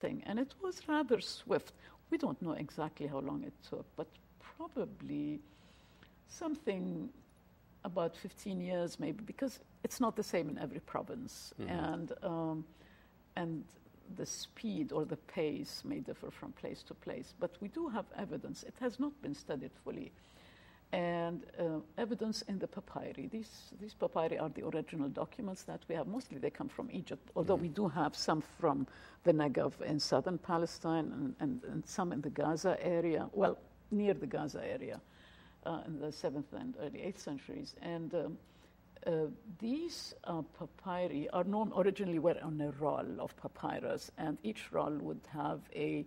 thing, and it was rather swift. We don't know exactly how long it took, but probably something about 15 years maybe, because it's not the same in every province. And the speed or the pace may differ from place to place, but we do have evidence. It has not been studied fully. And evidence in the papyri. These papyri are the original documents that we have. Mostly they come from Egypt, although we do have some from the Negev in southern Palestine and some in the Gaza area, well, near the Gaza area in the 7th and early 8th centuries. And these papyri are known originally were on a roll of papyrus, and each roll would have a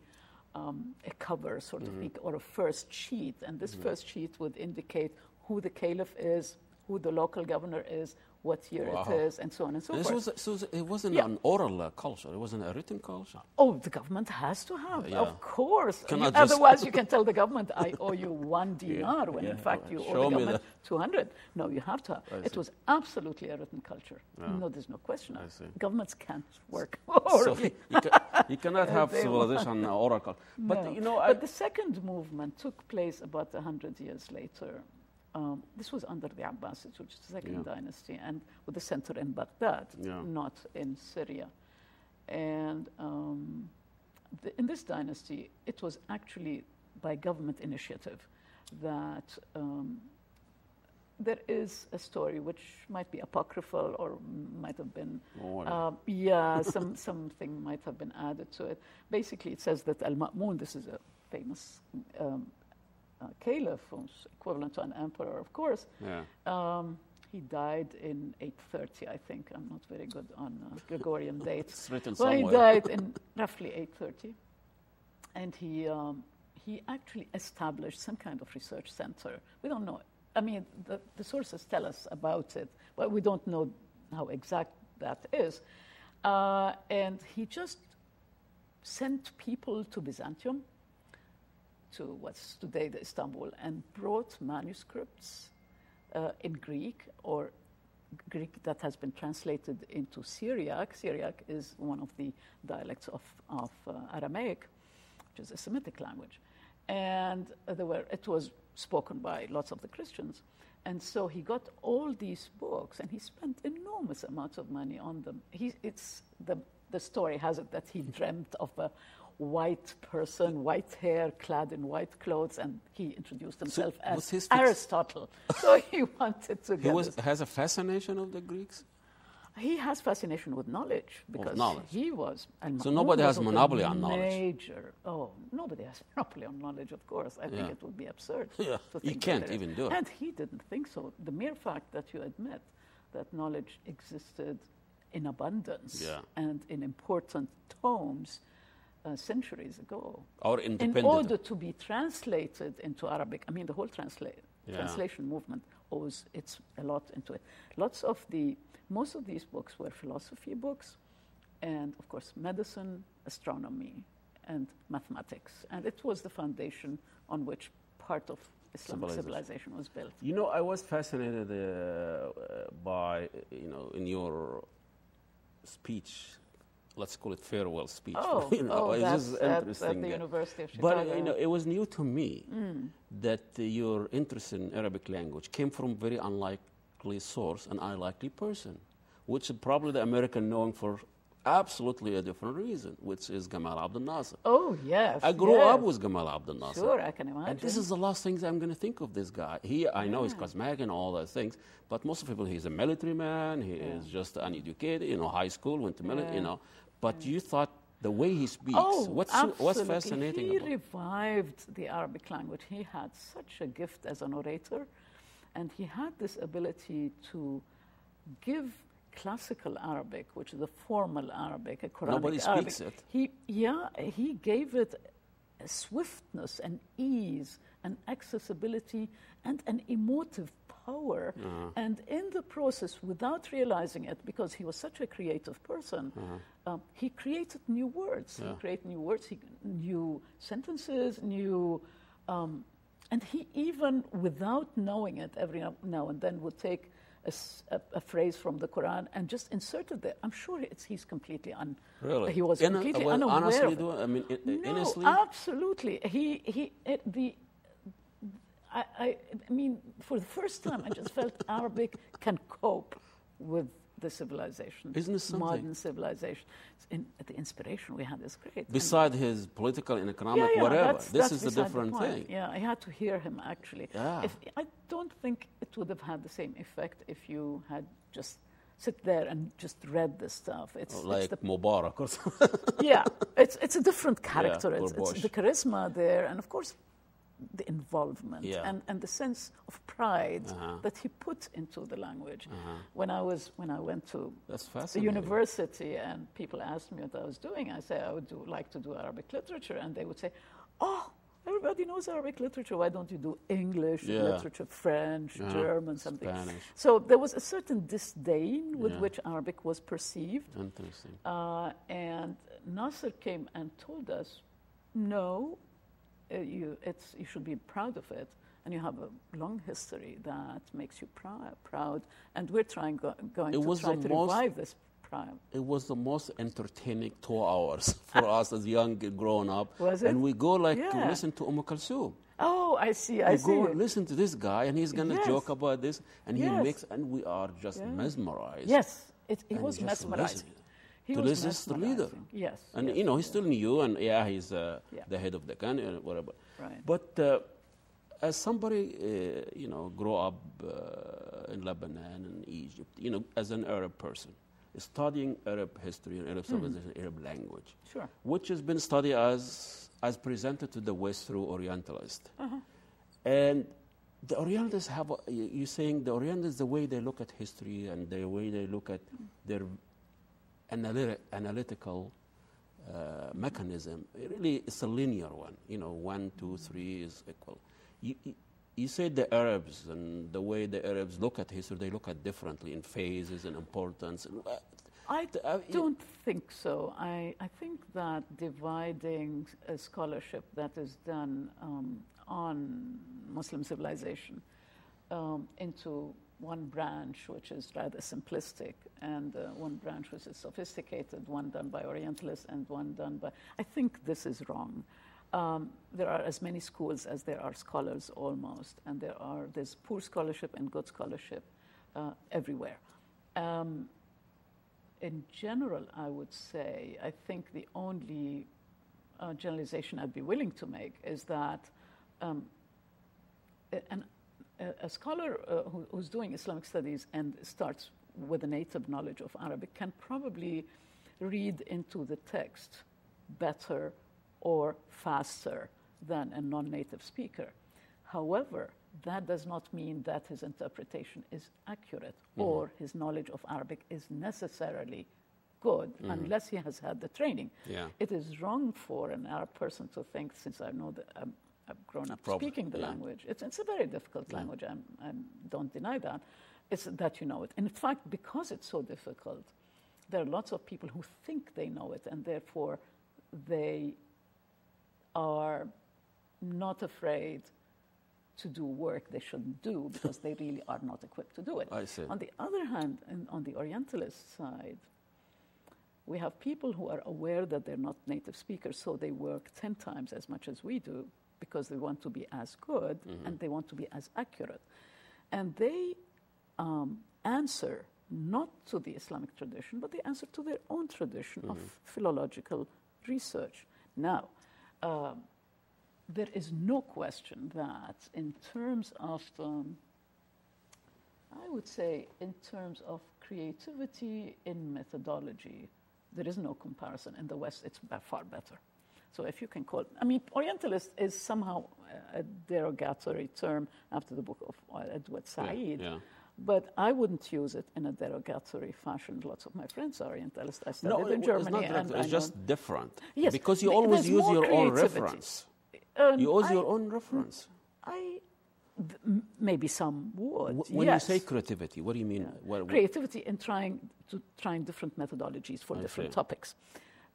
cover, sort of, or a first sheet, and this first sheet would indicate who the caliph is, who the local governor is, what year it is, and so on and so forth. So it wasn't an oral culture, it wasn't a written culture? Oh, the government has to have, of course. Otherwise, you can tell the government, I owe you 1 dinar, when in fact you owe the government 200. No, you have to have. It was absolutely a written culture. No, there's no question. Governments can't work orally. So you cannot have civilization oral culture. But, no. But the second movement took place about 100 years later. This was under the Abbasids, which is the second dynasty, and with the center in Baghdad, not in Syria. And in this dynasty, it was actually by government initiative that there is a story which might be apocryphal or might have been, something might have been added to it. Basically, it says that Al-Ma'mun, this is a famous caliph, who's equivalent to an emperor, of course. He died in 830, I think. I'm not very good on Gregorian dates. It's written somewhere. He died in roughly 830, and he actually established some kind of research center. We don't know. I mean, the sources tell us about it, but we don't know how exact that is. And he just sent people to Byzantium, to what's today the Istanbul, and brought manuscripts in Greek, or Greek that has been translated into Syriac. Syriac is one of the dialects of Aramaic, which is a Semitic language. And it was spoken by lots of the Christians. And so he got all these books, and he spent enormous amounts of money on them. The story has it that he dreamt of a white person, white hair, clad in white clothes, and he introduced himself as Aristotle. So he wanted to has a fascination of the Greeks? He has fascination with knowledge, because he was... So nobody has monopoly on knowledge? Nobody has monopoly on knowledge, of course. I think it would be absurd to think you can't even do it. And he didn't think so. The mere fact that you admit that knowledge existed in abundance and in important tomes centuries ago, or in order to be translated into Arabic. I mean, the whole translation movement owes a lot into it. Most of these books were philosophy books, and of course medicine, astronomy, and mathematics. And it was the foundation on which part of Islamic civilization was built. You know, I was fascinated by, in your speech, let's call it farewell speech. That's at the University of Chicago. But it was new to me that your interest in Arabic language came from very unlikely source, an unlikely person, which is probably the American known for absolutely a different reason, which is Gamal Abdel Nasser. Oh, yes. I grew up with Gamal Abdel Nasser. Sure, I can imagine. And this is the last things I'm going to think of this guy. I know he's charismatic and all those things, but most of people, he's a military man, he is just uneducated, high school, went to military, But you thought the way he speaks, what's fascinating about it? He revived the Arabic language. He had such a gift as an orator, and he had this ability to give classical Arabic, which is the formal Arabic, a Quranic Nobody Arabic. Speaks it. He gave it a swiftness and ease and accessibility and an emotive power. And in the process, without realizing it, because he was such a creative person, he created new words. He created new words, new sentences, and he even, without knowing it, every now and then would take a phrase from the Quran and just inserted there. I'm sure he's completely Really? He was completely unaware honestly, of it. I mean, No, honestly? absolutely. I mean, for the first time, I just felt Arabic can cope with the civilization. Isn't it something? Modern civilization. The inspiration we had is great. Beside his political and economic whatever, this is a different thing. Yeah, I had to hear him actually. Yeah. I don't think it would have had the same effect if you had just sit there and just read this stuff. It's like Mubarak or something. Yeah, it's a different character. Yeah, it's the charisma there, and of course, the involvement and the sense of pride that he put into the language. When I went to the university and people asked me what I was doing, I said I would like to do Arabic literature, and they would say, "Oh, everybody knows Arabic literature. Why don't you do English literature, French, German, something?" Spanish. So there was a certain disdain with which Arabic was perceived. Interesting. And Nasser came and told us, "No. You should be proud of it, and you have a long history that makes you proud. And we're going to try to revive this pride." It was the most entertaining 2 hours for us as young grown up. Was it? And we go to listen to Kulthum. Oh, I see. We go and listen to this guy, and he's going to joke about this, and he makes, and we are just mesmerized. Yes, it was mesmerizing. To listen to the leader. Yes. And, he's still new, and he's the head of the country, and whatever. Right. But as somebody, grew up in Lebanon and Egypt, as an Arab person, studying Arab history and Arab civilization, Arab language, which has been studied as presented to the West through Orientalists. And the Orientalists have, you're saying the Orientalists, the way they look at history and the way they look at their analytical mechanism, really it's a linear one. 1, 2, 3 is equal. You say the Arabs and the way the Arabs look at history, they look at differently in phases and importance. I don't think so. I think that dividing a scholarship that is done on Muslim civilization into one branch which is rather simplistic and one branch which is sophisticated, one done by Orientalists and one done by... I think this is wrong. There are as many schools as there are scholars almost, and there's poor scholarship and good scholarship everywhere. In general, I would say, I think the only generalization I'd be willing to make is that a scholar who's doing Islamic studies and starts with a native knowledge of Arabic can probably read into the text better or faster than a non-native speaker. However, that does not mean that his interpretation is accurate or his knowledge of Arabic is necessarily good unless he has had the training. It is wrong for an Arab person to think, since I know that I've grown up speaking the language. It's a very difficult language. I don't deny that. It's that you know it. And in fact, because it's so difficult, there are lots of people who think they know it, and therefore they are not afraid to do work they shouldn't do because they really are not equipped to do it. I see. On the other hand, on the Orientalist side, we have people who are aware that they're not native speakers, so they work 10 times as much as we do because they want to be as good and they want to be as accurate. And they answer not to the Islamic tradition, but they answer to their own tradition of philological research. Now, there is no question that in terms of, I would say, in terms of creativity in methodology, there is no comparison. In the West, it's by far better. So if you can call it, I mean, Orientalist is somehow a derogatory term after the book of Edward Said. But I wouldn't use it in a derogatory fashion. Lots of my friends are Orientalist. I studied in Germany. It's just different. Yes, because you always use your own reference. You use your own reference. Maybe some would. When you say creativity, what do you mean? Creativity in trying different methodologies for different topics.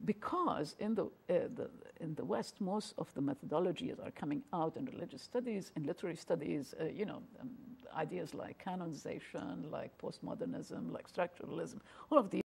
Because in the West, most of the methodologies are coming out in religious studies, in literary studies, ideas like canonization, like postmodernism, like structuralism, all of these